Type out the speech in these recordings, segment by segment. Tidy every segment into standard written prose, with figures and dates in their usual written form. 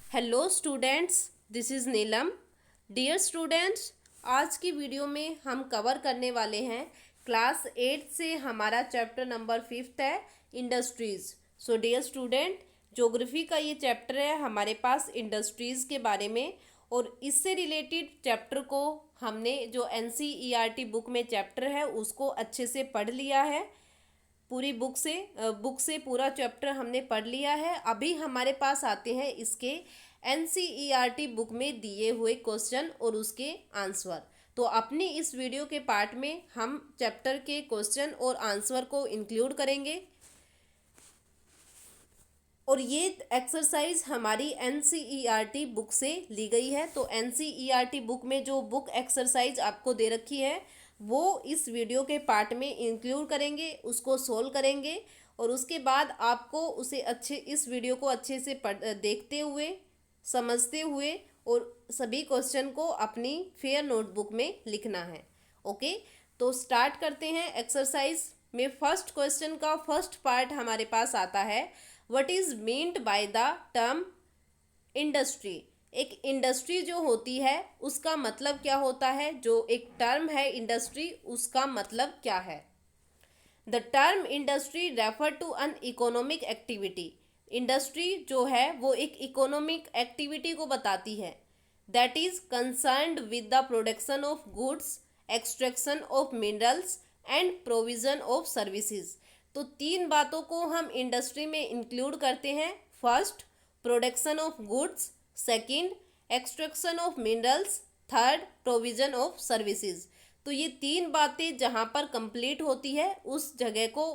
Hello students, this is Neelam. Dear students, आज की video में हम कवर करने वाले हैं क्लास 8 से हमारा चैप्टर नंबर 5 है industries. So dear student, geography का ये चैप्टर है हमारे पास इंडस्ट्रीज़ के बारे में, और इससे रिलेटेड चैप्टर को हमने जो NCERT बुक में चैप्टर है उसको अच्छे से पढ़ लिया है। पूरी बुक से पूरा चैप्टर हमने पढ़ लिया है। अभी हमारे पास आते हैं इसके NCERT बुक में दिए हुए क्वेश्चन और उसके आंसर। तो अपनी इस वीडियो के पार्ट में हम चैप्टर के क्वेश्चन और आंसर को इंक्लूड करेंगे, और ये एक्सरसाइज हमारी NCERT बुक से ली गई है। तो NCERT बुक में जो बुक एक्सरसाइज आपको दे रखी है वो इस वीडियो के पार्ट में इंक्लूड करेंगे, उसको सोल्व करेंगे, और उसके बाद आपको उसे इस वीडियो को अच्छे से देखते हुए, समझते हुए, और सभी क्वेश्चन को अपनी फेयर नोटबुक में लिखना है। ओके, तो स्टार्ट करते हैं एक्सरसाइज में। फर्स्ट क्वेश्चन का फर्स्ट पार्ट हमारे पास आता है, what is meant by the term industry. एक इंडस्ट्री जो होती है उसका मतलब क्या होता है, जो एक टर्म है इंडस्ट्री उसका मतलब क्या है। The term industry refer to an economic activity. Industry जो है वो एक इकोनॉमिक एक्टिविटी को बताती है, that is concerned with the production of goods, extraction of minerals and provision of services. तो तीन बातों को हम इंडस्ट्री में इंक्लूड करते हैं। First, production of goods, second, extraction of minerals, third, provision of services. तो ये तीन बातें जहाँ पर कंप्लीट होती है उस जगह को,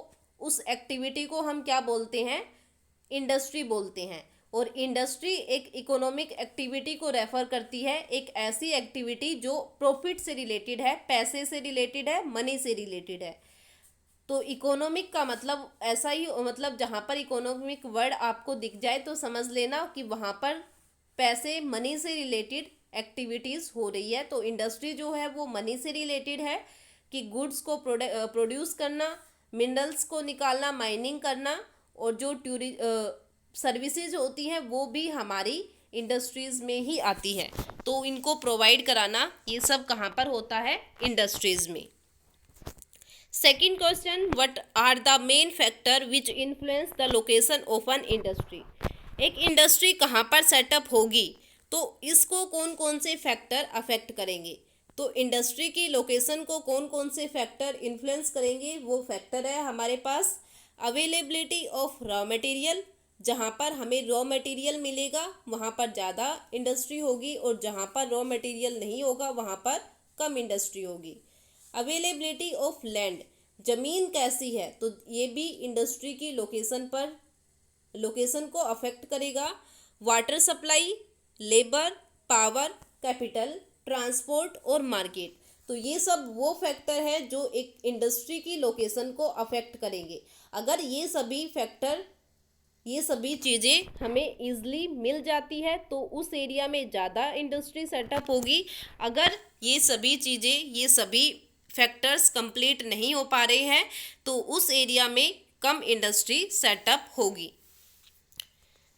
उस एक्टिविटी को हम क्या बोलते हैं, इंडस्ट्री बोलते हैं। और इंडस्ट्री एक इकोनॉमिक एक्टिविटी को रेफर करती है, एक ऐसी एक्टिविटी जो प्रॉफिट से रिलेटेड है, पैसे से रिलेटेड है, मनी से रिलेटेड है। तो इकोनॉमिक का मतलब ऐसा ही, मतलब जहाँ पर इकोनॉमिक वर्ड आपको दिख जाए तो समझ लेना कि वहाँ पर पैसे, मनी से रिलेटेड एक्टिविटीज़ हो रही है। तो इंडस्ट्री जो है वो मनी से रिलेटेड है कि गुड्स को प्रोड्यूस करना, मिनरल्स को निकालना, माइनिंग करना, और जो सर्विसेज होती हैं वो भी हमारी इंडस्ट्रीज़ में ही आती है। तो इनको प्रोवाइड कराना, ये सब कहाँ पर होता है, इंडस्ट्रीज़ में। Second question, what are the main factor which influence the location of an industry. एक इंडस्ट्री कहाँ पर सेटअप होगी तो इसको कौन कौन से फैक्टर अफेक्ट करेंगे। तो इंडस्ट्री की लोकेशन को कौन कौन से फैक्टर इन्फ्लुएंस करेंगे, वो फैक्टर है हमारे पास अवेलेबिलिटी ऑफ रॉ मटेरियल। जहाँ पर हमें रॉ मटेरियल मिलेगा वहाँ पर ज़्यादा इंडस्ट्री होगी, और जहाँ पर रॉ मटेरियल नहीं होगा वहाँ पर कम इंडस्ट्री होगी। अवेलेबिलिटी ऑफ लैंड, ज़मीन कैसी है, तो ये भी इंडस्ट्री की लोकेशन को अफेक्ट करेगा। Water supply, labour, power, capital, transport और मार्केट। तो ये सब वो फैक्टर है जो एक इंडस्ट्री की लोकेशन को अफेक्ट करेंगे। अगर ये सभी चीज़ें हमें ईजिली मिल जाती है तो उस एरिया में ज़्यादा इंडस्ट्री सेटअप होगी। अगर ये सभी फैक्टर्स कंप्लीट नहीं हो पा रहे हैं तो उस एरिया में कम इंडस्ट्री सेटअप होगी।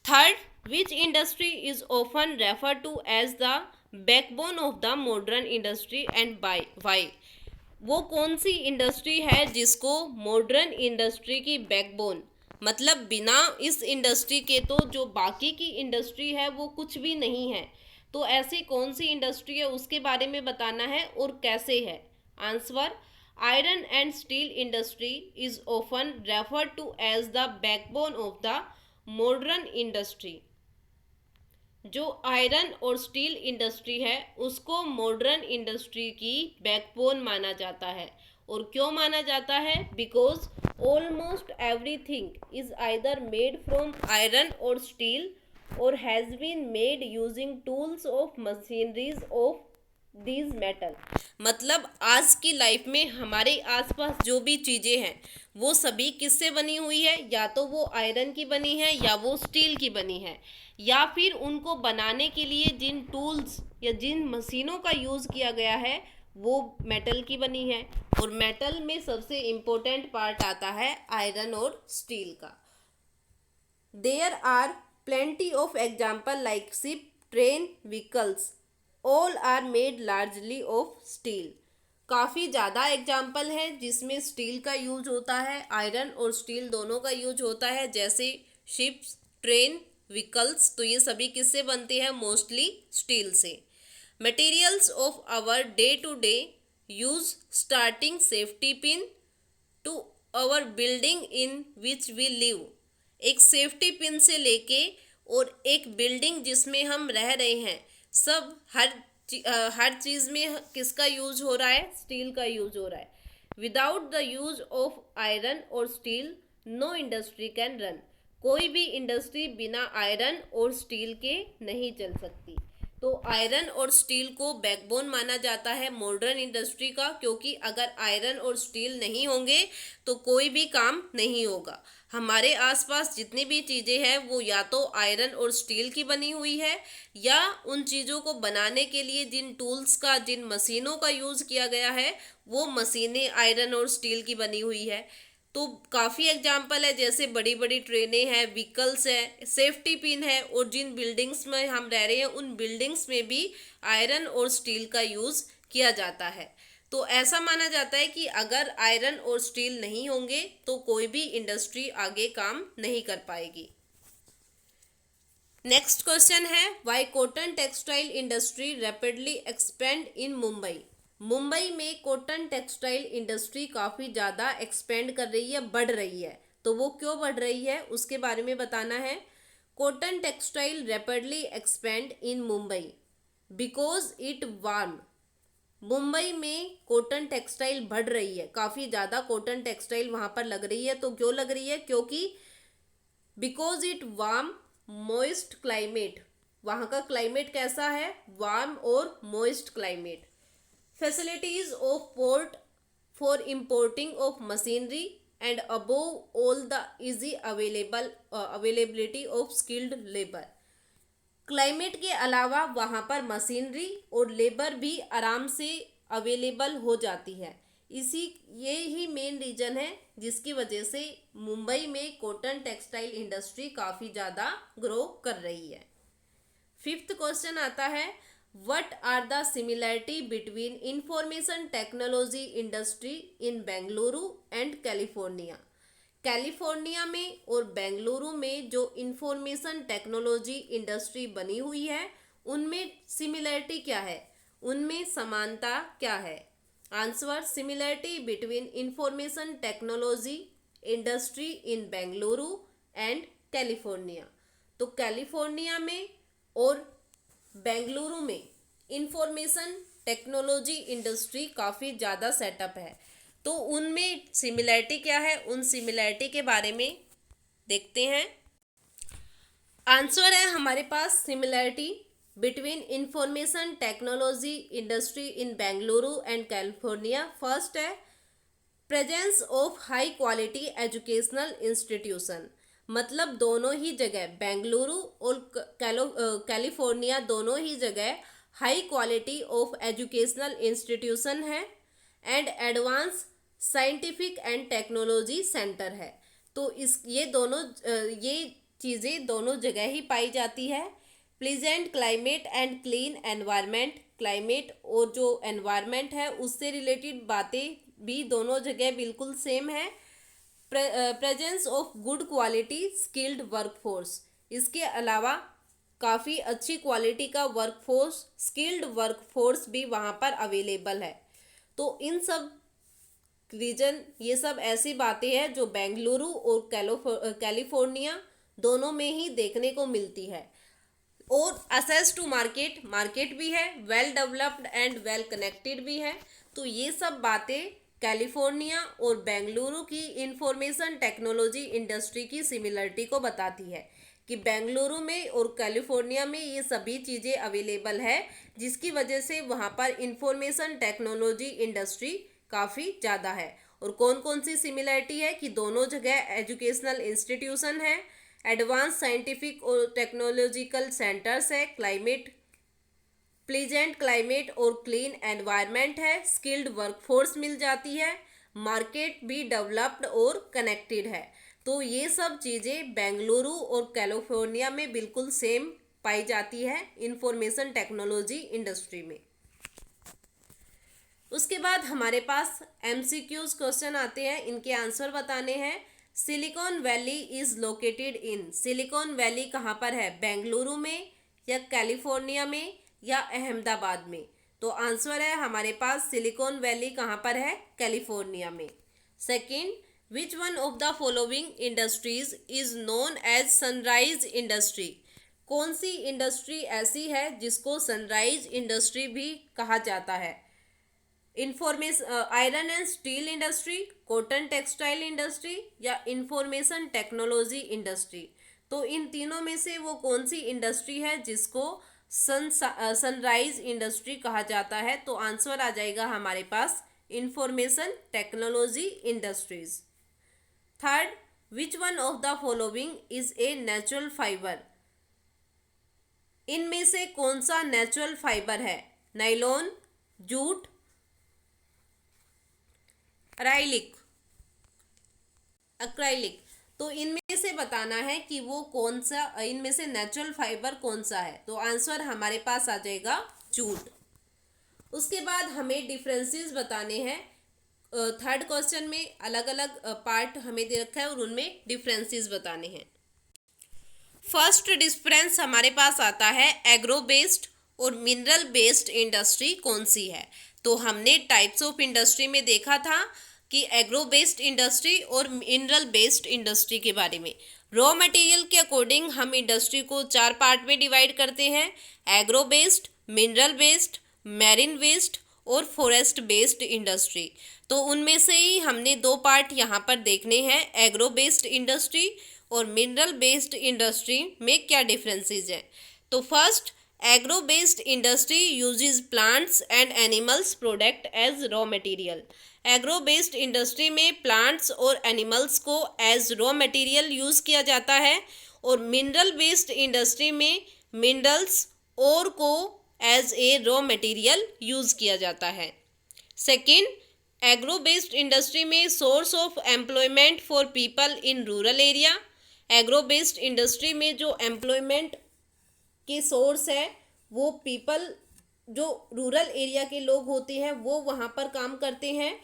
Third, which industry is often refer to as the backbone of the modern industry and why. वो कौन सी इंडस्ट्री है जिसको मॉडर्न इंडस्ट्री की बैकबोन, मतलब बिना इस इंडस्ट्री के तो जो बाकी की इंडस्ट्री है वो कुछ भी नहीं है। तो ऐसी कौन सी इंडस्ट्री है उसके बारे में बताना है और कैसे है। Answer, iron and steel industry is often refer to as the backbone of the modern industry. जो आयरन और स्टील इंडस्ट्री है उसको मॉडर्न इंडस्ट्री की बैकबोन माना जाता है। और क्यों माना जाता है, because almost everything is either made from iron और स्टील और has been made using tools of machineries of these metal. मतलब आज की लाइफ में हमारे आसपास जो भी चीज़ें हैं वो सभी किससे बनी हुई है, या तो वो आयरन की बनी है या वो स्टील की बनी है, या फिर उनको बनाने के लिए जिन टूल्स या जिन मशीनों का यूज़ किया गया है वो मेटल की बनी है। और मेटल में सबसे इम्पोर्टेंट पार्ट आता है आयरन और स्टील का। There are Plenty of example like ship, train, vehicles, all are made largely of steel. काफ़ी ज़्यादा एग्जाम्पल है जिसमें स्टील का यूज होता है, आयरन और स्टील दोनों का यूज होता है, जैसे शिप्स, ट्रेन, व्हीकल्स। तो ये सभी किससे बनते हैं? मोस्टली स्टील से। Materials of our day to day use starting safety pin to our building in which we live. एक सेफ्टी पिन से लेके और एक बिल्डिंग जिसमें हम रह रहे हैं, सब हर चीज़ में किसका यूज हो रहा है? स्टील का यूज हो रहा है। Without the use of iron और steel no industry can run. कोई भी इंडस्ट्री बिना आयरन और स्टील के नहीं चल सकती। तो आयरन और स्टील को बैकबोन माना जाता है मॉडर्न इंडस्ट्री का, क्योंकि अगर आयरन और स्टील नहीं होंगे तो कोई भी काम नहीं होगा। हमारे आसपास जितनी भी चीज़ें हैं वो या तो आयरन और स्टील की बनी हुई है, या उन चीज़ों को बनाने के लिए जिन टूल्स का, जिन मशीनों का यूज़ किया गया है, वो मशीनें आयरन और स्टील की बनी हुई है। तो काफ़ी एग्जाम्पल है, जैसे बड़ी बड़ी ट्रेनें हैं, व्हीकल्स हैं, सेफ्टी पिन है, और जिन बिल्डिंग्स में हम रह रहे हैं उन बिल्डिंग्स में भी आयरन और स्टील का यूज़ किया जाता है। तो ऐसा माना जाता है कि अगर आयरन और स्टील नहीं होंगे तो कोई भी इंडस्ट्री आगे काम नहीं कर पाएगी। नेक्स्ट क्वेश्चन है, why cotton textile industry rapidly expand in Mumbai. Mumbai में कॉटन टेक्सटाइल इंडस्ट्री काफ़ी ज़्यादा एक्सपेंड कर रही है, बढ़ रही है। तो वो क्यों बढ़ रही है उसके बारे में बताना है। Cotton textile rapidly expand in Mumbai because it warm. Mumbai में कॉटन टेक्सटाइल बढ़ रही है, काफ़ी ज़्यादा कॉटन टेक्सटाइल वहाँ पर लग रही है। तो क्यों लग रही है? क्योंकि because it warm moist climate. वहाँ का क्लाइमेट कैसा है? वार्म और moist climate. Facilities of port for importing of machinery and above all the easy availability of skilled labour. Climate के अलावा वहाँ पर मशीनरी और लेबर भी आराम से अवेलेबल हो जाती है। ये ही मेन रीज़न है जिसकी वजह से मुंबई में कॉटन टेक्सटाइल इंडस्ट्री काफ़ी ज़्यादा ग्रो कर रही है। फिफ्थ क्वेश्चन आता है, what are the similarity between information technology industry in Bengaluru and California. California में और बेंगलुरु में जो इंफॉर्मेशन टेक्नोलॉजी इंडस्ट्री बनी हुई है उनमें सिमिलैरिटी क्या है, उनमें समानता क्या है? Answer, similarity between information technology industry in Bengaluru and California. तो कैलिफोर्निया में और बेंगलुरु में इंफॉर्मेशन टेक्नोलॉजी इंडस्ट्री काफ़ी ज़्यादा सेटअप है। तो उनमें सिमिलैरिटी क्या है, उन सिमिलैरिटी के बारे में देखते हैं। आंसर है हमारे पास, similarity between information technology industry in Bengaluru and California. First है presence of high quality educational institution. मतलब दोनों ही जगह बेंगलुरु और कैलिफोर्निया दोनों ही जगह high quality of educational institution है and advance scientific and technology centre है। तो ये चीज़ें दोनों जगह ही पाई जाती है। Pleasant climate and clean environment. Climate और जो एनवायरनमेंट है उससे रिलेटेड बातें भी दोनों जगह बिल्कुल सेम है। Presence of good quality skilled workforce. इसके अलावा काफ़ी अच्छी क्वालिटी का वर्कफोर्स, स्किल्ड वर्कफोर्स भी वहाँ पर अवेलेबल है। तो इन सब रीजन, ये सब ऐसी बातें हैं जो बेंगलुरु और कैलिफोर्निया दोनों में ही देखने को मिलती है। और असेस टू मार्केट, मार्केट भी है, well developed and well connected भी है। तो ये सब बातें कैलिफोर्निया और बेंगलुरु की इंफॉर्मेशन टेक्नोलॉजी इंडस्ट्री की सिमिलरिटी को बताती है कि बेंगलुरु में और कैलिफोर्निया में ये सभी चीज़ें अवेलेबल है, जिसकी वजह से वहाँ पर इंफॉर्मेशन टेक्नोलॉजी इंडस्ट्री काफ़ी ज़्यादा है। और कौन कौन सी सिमिलरिटी है कि दोनों जगह एजुकेशनल इंस्टीट्यूशन है, एडवांस साइंटिफिक और टेक्नोलॉजिकल सेंटर्स है, क्लाइमेट प्लीजेंट क्लाइमेट और क्लीन एनवायरनमेंट है, स्किल्ड वर्कफोर्स मिल जाती है, मार्केट भी डेवलप्ड और कनेक्टेड है। तो ये सब चीज़ें बेंगलुरु और कैलिफोर्निया में बिल्कुल सेम पाई जाती है इंफॉर्मेशन टेक्नोलॉजी इंडस्ट्री में। उसके बाद हमारे पास एमसीक्यूज क्वेश्चन आते हैं, इनके आंसर बताने हैं। Silicon valley is located in, silicon valley कहाँ पर है, बेंगलुरु में या कैलिफोर्निया में या अहमदाबाद में। तो आंसर है हमारे पास सिलिकॉन वैली कहाँ पर है, कैलिफोर्निया में। Second, which one of the following industries is known as sunrise industry, कौन सी इंडस्ट्री ऐसी है जिसको सनराइज इंडस्ट्री भी कहा जाता है। Iron and steel industry, cotton textile industry या इंफॉर्मेशन टेक्नोलॉजी इंडस्ट्री। तो इन तीनों में से वो कौन सी इंडस्ट्री है जिसको सनराइज इंडस्ट्री कहा जाता है। तो आंसर आ जाएगा हमारे पास information technology industries. Third, which one of the following is a natural fibre, इनमें से कौन सा नेचुरल फाइबर है, नाइलॉन, जूट, एक्राइलिक। तो इनमें से बताना है कि वो कौन सा, इनमें से नेचुरल फाइबर कौन सा है। तो आंसर हमारे पास आ जाएगा जूट। उसके बाद हमें डिफरेंसेस बताने हैं। थर्ड क्वेश्चन में अलग अलग पार्ट हमें दे रखा है और उनमें डिफरेंसेस बताने हैं। फर्स्ट डिफरेंस हमारे पास आता है एग्रो बेस्ड और मिनरल बेस्ड इंडस्ट्री कौन सी है। तो हमने टाइप्स ऑफ इंडस्ट्री में देखा था कि एग्रो बेस्ड इंडस्ट्री और मिनरल बेस्ड इंडस्ट्री के बारे में। रॉ मटेरियल के अकॉर्डिंग हम इंडस्ट्री को 4 पार्ट में डिवाइड करते हैं, agro based, mineral based, marine waste और फॉरेस्ट बेस्ड इंडस्ट्री। तो उनमें से ही हमने 2 पार्ट यहाँ पर देखने हैं, एग्रो बेस्ड इंडस्ट्री और मिनरल बेस्ड इंडस्ट्री में क्या डिफरेंसेस हैं। तो first, agro based industry uses plants and animals product as raw material. Agro based industry में प्लांट्स और एनिमल्स को एज रॉ मटेरियल यूज़ किया जाता है और मिनरल बेस्ड इंडस्ट्री में मिनरल्स और को as a raw material use किया जाता है। सेकेंड, एग्रो बेस्ड इंडस्ट्री में source of employment for people in rural area. Agro based industry में जो एम्प्लॉयमेंट के सोर्स है वो पीपल, जो रूरल एरिया के लोग होते हैं वो वहाँ पर काम करते हैं।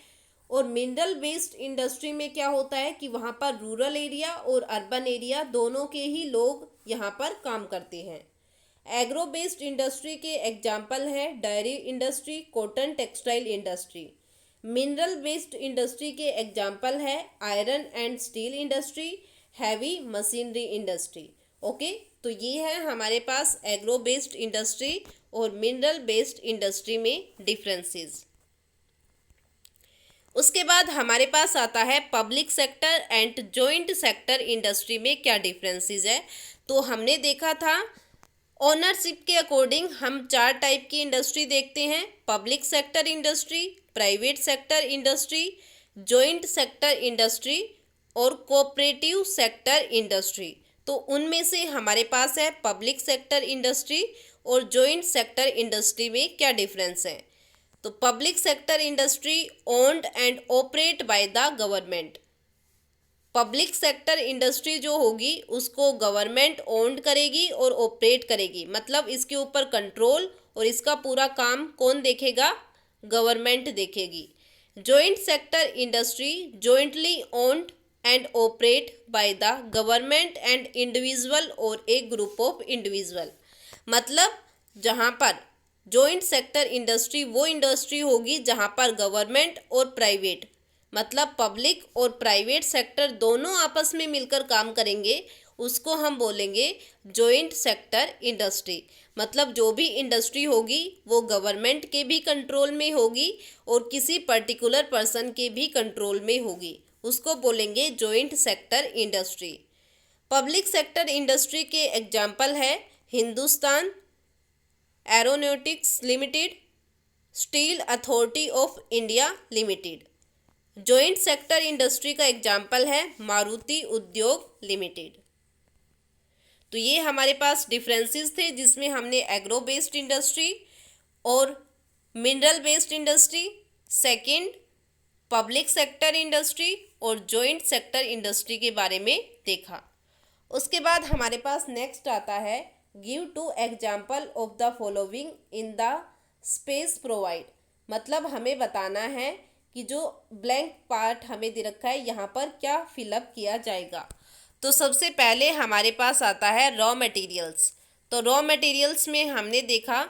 और मिनरल बेस्ड इंडस्ट्री में क्या होता है कि वहाँ पर रूरल एरिया और अर्बन एरिया दोनों के ही लोग यहाँ पर काम करते हैं। एग्रो बेस्ड इंडस्ट्री के एग्जाम्पल है diary industry, cotton textile industry. Mineral based industry के एग्जाम्पल है iron and steel industry, heavy machinery industry. Okay, तो ये है हमारे पास एग्रो बेस्ड इंडस्ट्री और मिनरल बेस्ड इंडस्ट्री में डिफरेंसेस। उसके बाद हमारे पास आता है public sector and joint sector industry में क्या डिफरेंसेस है। तो हमने देखा था ओनरशिप के अकॉर्डिंग हम 4 टाइप की इंडस्ट्री देखते हैं, public sector industry, private sector industry, joint sector industry और कोऑपरेटिव सेक्टर इंडस्ट्री। तो उनमें से हमारे पास है पब्लिक सेक्टर इंडस्ट्री और जॉइंट सेक्टर इंडस्ट्री में क्या डिफरेंस है। तो public sector industry owned and operate by the government. Public sector industry जो होगी उसको गवर्नमेंट ओन्ड करेगी और ऑपरेट करेगी, मतलब इसके ऊपर कंट्रोल और इसका पूरा काम कौन देखेगा, गवर्नमेंट देखेगी। Joint sector industry jointly owned and operate by the government and individual और ए ग्रुप ऑफ इंडिविजुअल। मतलब जहाँ पर जॉइंट सेक्टर इंडस्ट्री वो इंडस्ट्री होगी जहाँ पर गवर्नमेंट और प्राइवेट, मतलब पब्लिक और प्राइवेट सेक्टर दोनों आपस में मिलकर काम करेंगे, उसको हम बोलेंगे जॉइंट सेक्टर इंडस्ट्री। मतलब जो भी इंडस्ट्री होगी वो गवर्नमेंट के भी कंट्रोल में होगी और किसी पर्टिकुलर पर्सन के भी कंट्रोल में होगी, उसको बोलेंगे joint sector industry. Public sector industry के एग्जाम्पल है Hindustan aeronautics limited, steel authority of India limited. Joint sector industry का एग्जाम्पल है मारुति उद्योग लिमिटेड। तो ये हमारे पास डिफरेंसेस थे जिसमें हमने एग्रो बेस्ड इंडस्ट्री और mineral based industry, second public sector industry और जॉइंट सेक्टर इंडस्ट्री के बारे में देखा। उसके बाद हमारे पास नेक्स्ट आता है give two example of the following in the space provide. मतलब हमें बताना है कि जो ब्लैंक पार्ट हमें दे रखा है यहाँ पर क्या फिलअप किया जाएगा। तो सबसे पहले हमारे पास आता है रॉ मटेरियल्स। तो रॉ मटेरियल्स में हमने देखा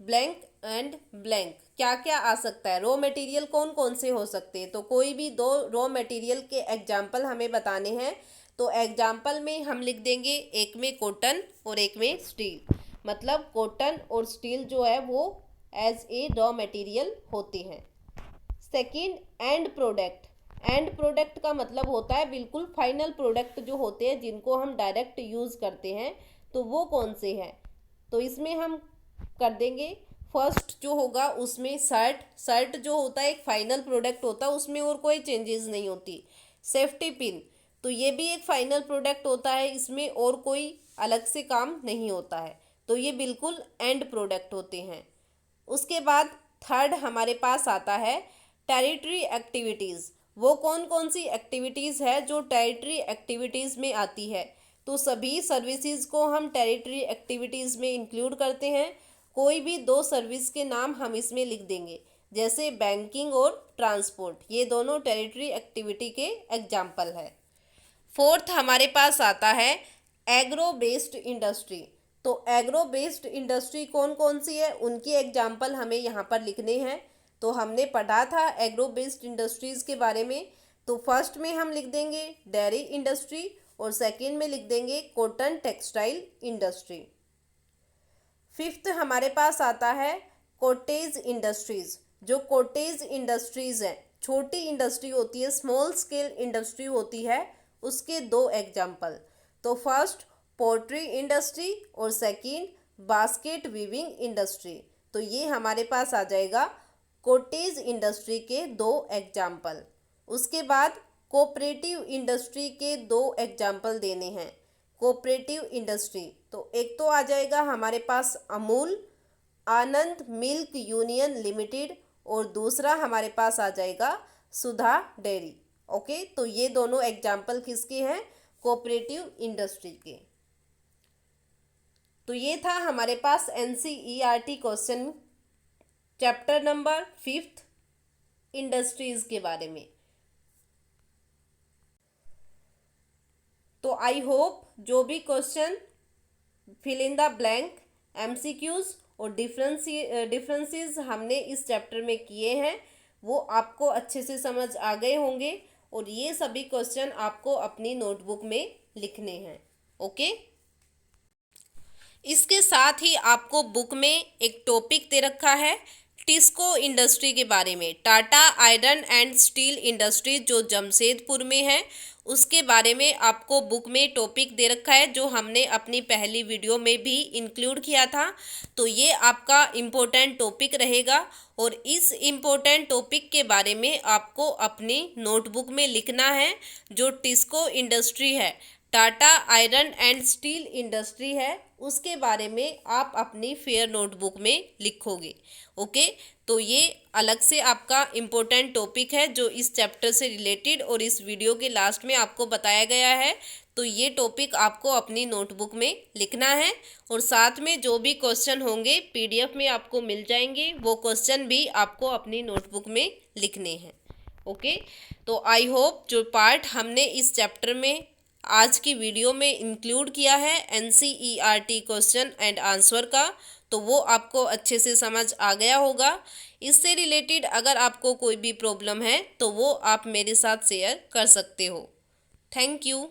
ब्लैंक एंड ब्लैंक क्या क्या आ सकता है। रॉ मटेरियल कौन कौन से हो सकते हैं, तो कोई भी दो रॉ मटेरियल के एग्जाम्पल हमें बताने हैं। तो एग्जाम्पल में हम लिख देंगे एक में कॉटन और एक में स्टील। मतलब कॉटन और स्टील जो है वो एज ए रॉ मटेरियल होते हैं। Second and product. And product का मतलब होता है बिल्कुल फाइनल प्रोडक्ट जो होते हैं जिनको हम डायरेक्ट यूज़ करते हैं, तो वो कौन से हैं। तो इसमें हम कर देंगे फर्स्ट जो होगा उसमें शर्ट जो होता है एक फाइनल प्रोडक्ट होता है, उसमें और कोई चेंजेस नहीं होती। सेफ्टी पिन, तो ये भी एक फाइनल प्रोडक्ट होता है, इसमें और कोई अलग से काम नहीं होता है, तो ये बिल्कुल एंड प्रोडक्ट होते हैं। उसके बाद थर्ड हमारे पास आता है टेरिटरी एक्टिविटीज़। वो कौन कौन सी एक्टिविटीज़ है जो टेरिटरी एक्टिविटीज़ में आती है। तो सभी सर्विसेज को हम टेरिटरी एक्टिविटीज़ में इंक्लूड करते हैं। कोई भी दो सर्विस के नाम हम इसमें लिख देंगे, जैसे बैंकिंग और ट्रांसपोर्ट, ये दोनों टेरिटरी एक्टिविटी के एग्जाम्पल है। फोर्थ हमारे पास आता है एग्रो बेस्ड इंडस्ट्री। तो एग्रो बेस्ड इंडस्ट्री कौन कौन सी है उनकी एग्जाम्पल हमें यहाँ पर लिखने हैं। तो हमने पढ़ा था एग्रो बेस्ड इंडस्ट्रीज़ के बारे में। तो फर्स्ट में हम लिख देंगे डेयरी इंडस्ट्री और सेकंड में लिख देंगे कॉटन टेक्सटाइल इंडस्ट्री। फिफ्थ हमारे पास आता है कॉटेज इंडस्ट्रीज़। जो कॉटेज इंडस्ट्रीज़ हैं, छोटी इंडस्ट्री होती है, स्मॉल स्केल इंडस्ट्री होती है, उसके दो एग्जाम्पल। तो फर्स्ट पोल्ट्री इंडस्ट्री और सेकंड बास्केट वीविंग इंडस्ट्री। तो ये हमारे पास आ जाएगा कॉटेज इंडस्ट्री के दो एग्जाम्पल। उसके बाद कोऑपरेटिव इंडस्ट्री के दो एग्जाम्पल देने हैं। कोऑपरेटिव इंडस्ट्री, तो एक तो आ जाएगा हमारे पास अमूल आनंद मिल्क यूनियन लिमिटेड और दूसरा हमारे पास आ जाएगा सुधा डेयरी। ओके, तो ये दोनों एग्जाम्पल किसके हैं, कोऑपरेटिव इंडस्ट्री के। तो ये था हमारे पास NCERT question chapter number 5 industries के बारे में। तो आई होप जो भी question fill in the blank MCQs और डिफरेंसेस हमने इस चैप्टर में किए हैं वो आपको अच्छे से समझ आ गए होंगे और ये सभी क्वेश्चन आपको अपनी नोटबुक में लिखने हैं। ओके, इसके साथ ही आपको बुक में एक टॉपिक दे रखा है टिस्को इंडस्ट्री के बारे में। Tata iron and steel industry जो जमशेदपुर में है उसके बारे में आपको बुक में टॉपिक दे रखा है, जो हमने अपनी पहली वीडियो में भी इंक्लूड किया था। तो ये आपका इम्पोर्टेंट टॉपिक रहेगा और इस इम्पोर्टेंट टॉपिक के बारे में आपको अपनी नोटबुक में लिखना है। जो टिस्को इंडस्ट्री है, Tata iron and steel industry है, उसके बारे में आप अपनी फेयर नोटबुक में लिखोगे। ओके, तो ये अलग से आपका इम्पोर्टेंट टॉपिक है जो इस चैप्टर से रिलेटेड और इस वीडियो के लास्ट में आपको बताया गया है। तो ये टॉपिक आपको अपनी नोटबुक में लिखना है और साथ में जो भी क्वेश्चन होंगे पीडीएफ में आपको मिल जाएंगे, वो क्वेश्चन भी आपको अपनी नोटबुक में लिखने हैं। ओके, तो आई होप जो पार्ट हमने इस चैप्टर में आज की वीडियो में इंक्लूड किया है एनसीईआरटी क्वेश्चन एंड आंसर का, तो वो आपको अच्छे से समझ आ गया होगा। इससे रिलेटेड अगर आपको कोई भी प्रॉब्लम है तो वो आप मेरे साथ शेयर कर सकते हो। Thank you.